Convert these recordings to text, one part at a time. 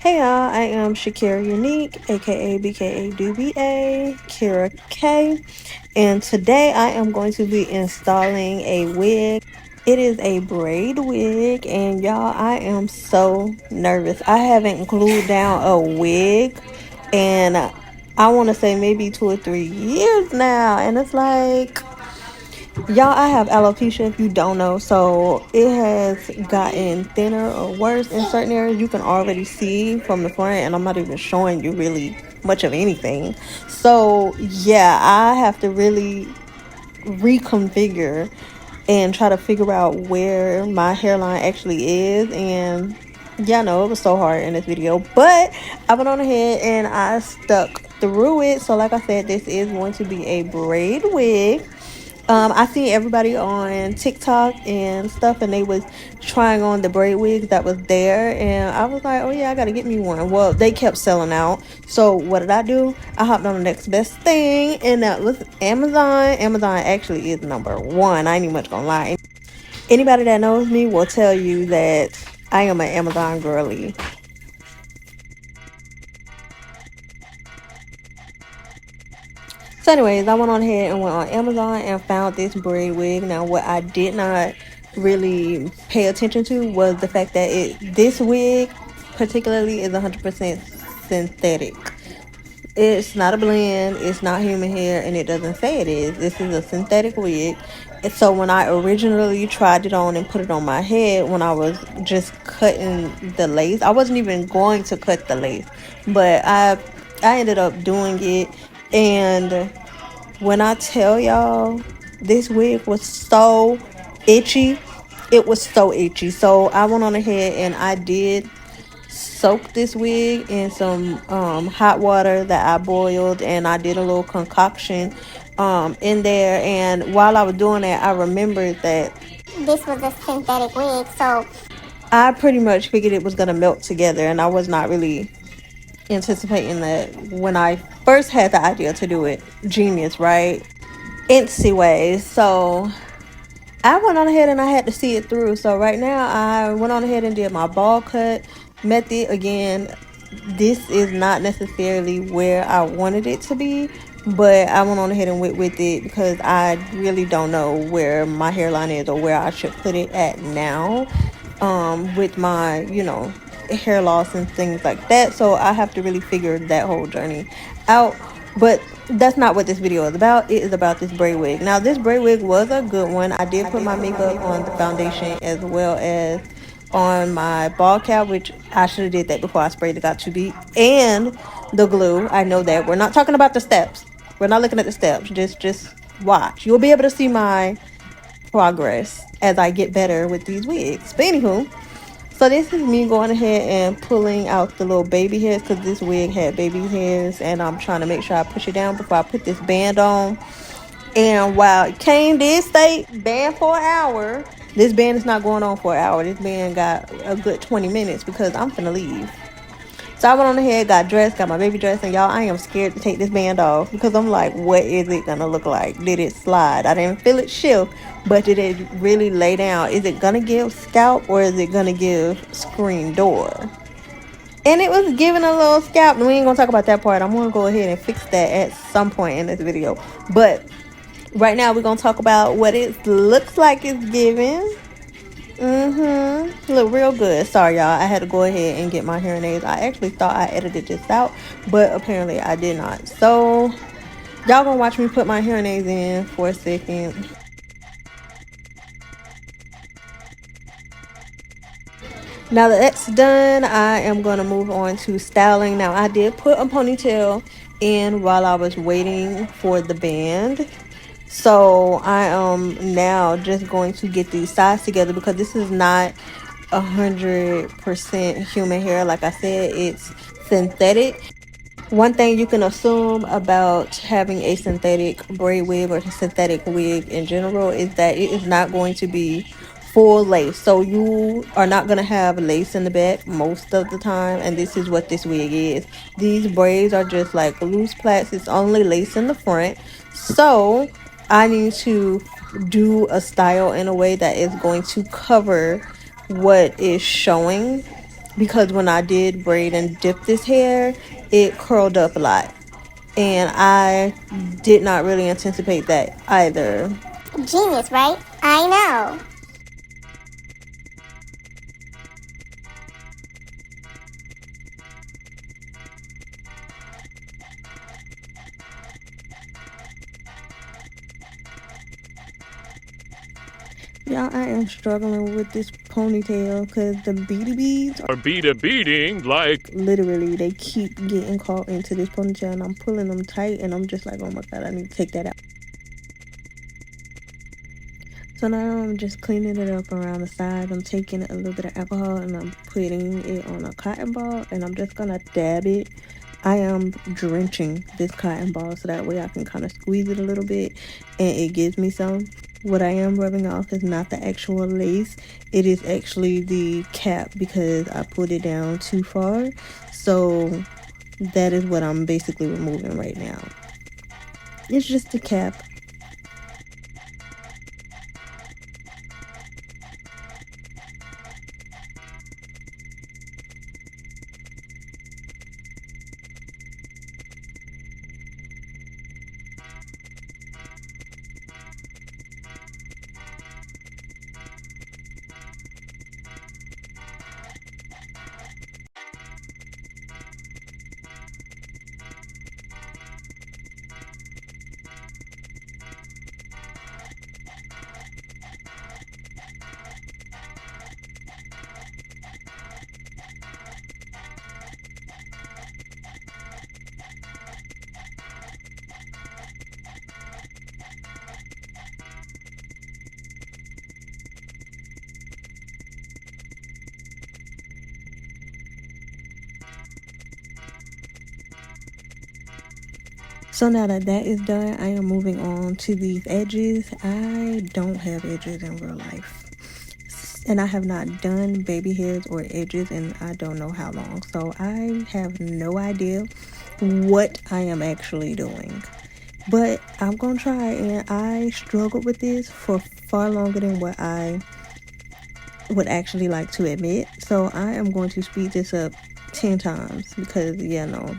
Hey y'all, I am Shakira Unique, aka BKA DBA, Kira K, and today I am going to be installing a wig. It is a braid wig, and y'all, I am so nervous. I haven't glued down a wig, and I want to say maybe 2 or 3 years now, and it's like, y'all, I have alopecia if you don't know, so it has gotten thinner or worse in certain areas. You can already see from the front, and I'm not even showing you really much of anything. So yeah, I have to really reconfigure and try to figure out where my hairline actually is. And yeah, no, it was so hard in this video, but I went on ahead and I stuck through it. So like I said, this is going to be a braid wig. I seen everybody on TikTok and stuff, and they was trying on the braid wigs that was there, and I was like, oh yeah, I gotta get me one. Well, they kept selling out, so what did I do? I hopped on the next best thing, and that was Amazon. Amazon actually is number one. I ain't even much gonna lie. Anybody that knows me will tell you that I am an Amazon girly. So anyways, I went on ahead and went on Amazon and found this braid wig. Now what I did not really pay attention to was the fact that this wig particularly is 100% synthetic. It's not a blend, it's not human hair, and it doesn't say it is. This is a synthetic wig. And so when I originally tried it on and put it on my head, when I was just cutting the lace, I wasn't even going to cut the lace, but I ended up doing it. And when I tell y'all, this wig was so itchy, it was so itchy. So I went on ahead and I did soak this wig in some hot water that I boiled, and I did a little concoction in there. And while I was doing that, I remembered that this was a synthetic wig, so I pretty much figured it was gonna melt together, and I was not really anticipating that when I first had the idea to do it. Genius, right? Incy ways. So I went on ahead and I had to see it through. So right now I went on ahead and did my ball cut method. Again, this is not necessarily where I wanted it to be, but I went on ahead and went with it because I really don't know where my hairline is or where I should put it at now, with my, hair loss and things like that. So I have to really figure that whole journey out. But that's not what this video is about. It is about this braid wig. Now this braid wig was a good one. I did put my makeup on the foundation as well as on my ball cap, which I should have did that before I sprayed it, got too deep. And the glue, I know that. We're not talking about the steps. We're not looking at the steps. Just watch. You'll be able to see my progress as I get better with these wigs. But anywho, so this is me going ahead and pulling out the little baby hairs, because this wig had baby hairs, and I'm trying to make sure I push it down before I put this band on. And while Kane did stay banned for an hour, this band is not going on for an hour. This band got a good 20 minutes because I'm finna leave. So I went on ahead, got dressed, got my baby dress, and y'all, I am scared to take this band off because I'm like, what is it gonna look like? Did it slide? I didn't feel it shift, but did it really lay down? Is it gonna give scalp or is it gonna give screen door? And it was giving a little scalp, and we ain't gonna talk about that part. I'm gonna go ahead and fix that at some point in this video. But right now we're gonna talk about what it looks like it's giving. Look real good. Sorry y'all, I had to go ahead and get my hearing aids. I actually thought I edited this out, but apparently I did not. So y'all gonna watch me put my hearing aids in for a second. Now that that's done, I am going to move on to styling. Now I did put a ponytail in while I was waiting for the band. So I am now just going to get these sides together because this is not 100% human hair. Like I said, it's synthetic. One thing you can assume about having a synthetic braid wig or synthetic wig in general is that it is not going to be full lace. So you are not going to have lace in the back most of the time, and this is what this wig is. These braids are just like loose plaits. It's only lace in the front. So I need to do a style in a way that is going to cover what is showing because when I did braid and dip this hair, it curled up a lot. And I did not really anticipate that either. Genius, right? I know. Y'all, I am struggling with this ponytail because the beady beads Or beat a beating like literally, they keep getting caught into this ponytail and I'm pulling them tight and I'm just like, oh my god, I need to take that out. So now I'm just cleaning it up around the sides. I'm taking a little bit of alcohol and I'm putting it on a cotton ball and I'm just gonna dab it. I am drenching this cotton ball so that way I can kind of squeeze it a little bit and it gives me some. What I am rubbing off is not the actual lace. It is actually the cap because I put it down too far. So that is what I'm basically removing right now. It's just the cap. So now that that is done, I am moving on to these edges. I don't have edges in real life. And I have not done baby hairs or edges in I don't know how long. So I have no idea what I am actually doing. But I'm going to try, and I struggled with this for far longer than what I would actually like to admit. So I am going to speed this up 10 times because, yeah, no.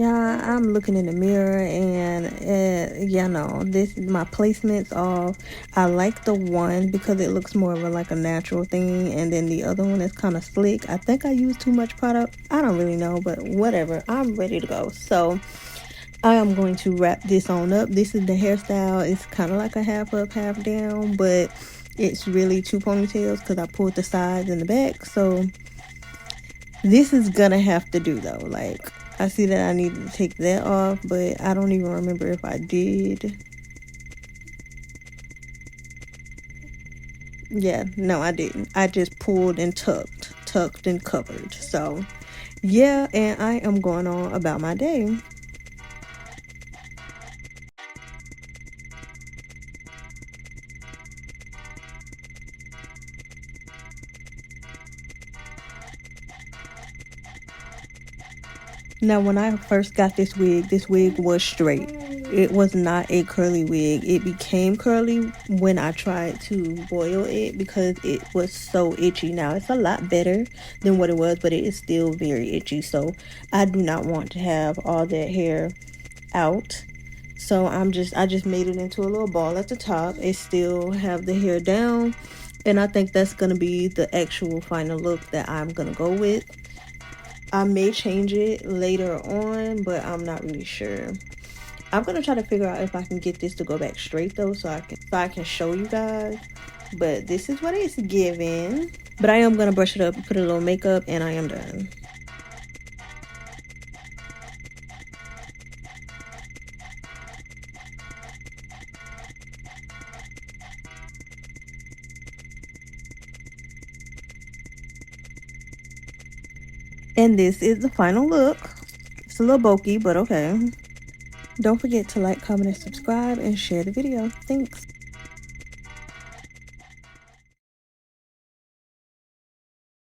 Yeah, I'm looking in the mirror and yeah, no, this my placement's off. I like the one because it looks more of a like a natural thing, and then the other one is kind of slick. I think I used too much product. I don't really know, but whatever. I'm ready to go. So I am going to wrap this on up. This is the hairstyle. It's kind of like a half up, half down, but it's really two ponytails because I pulled the sides and the back. So this is gonna have to do though. Like, I see that I need to take that off, but I don't even remember if I did. Yeah, no, I didn't. I just pulled and tucked and covered. So yeah, and I am going on about my day. Now, when I first got this wig was straight. It was not a curly wig. It became curly when I tried to boil it because it was so itchy. Now, it's a lot better than what it was, but it is still very itchy. So, I do not want to have all that hair out. So, I just made it into a little ball at the top. It still have the hair down, and I think that's going to be the actual final look that I'm going to go with. I may change it later on, but I'm not really sure. I'm gonna try to figure out if I can get this to go back straight though, so I can show you guys. But this is what it's giving. But I am gonna brush it up, put a little makeup, and I am done. And this is the final look. It's a little bulky, but okay. Don't forget to like, comment, and subscribe, and share the video. Thanks.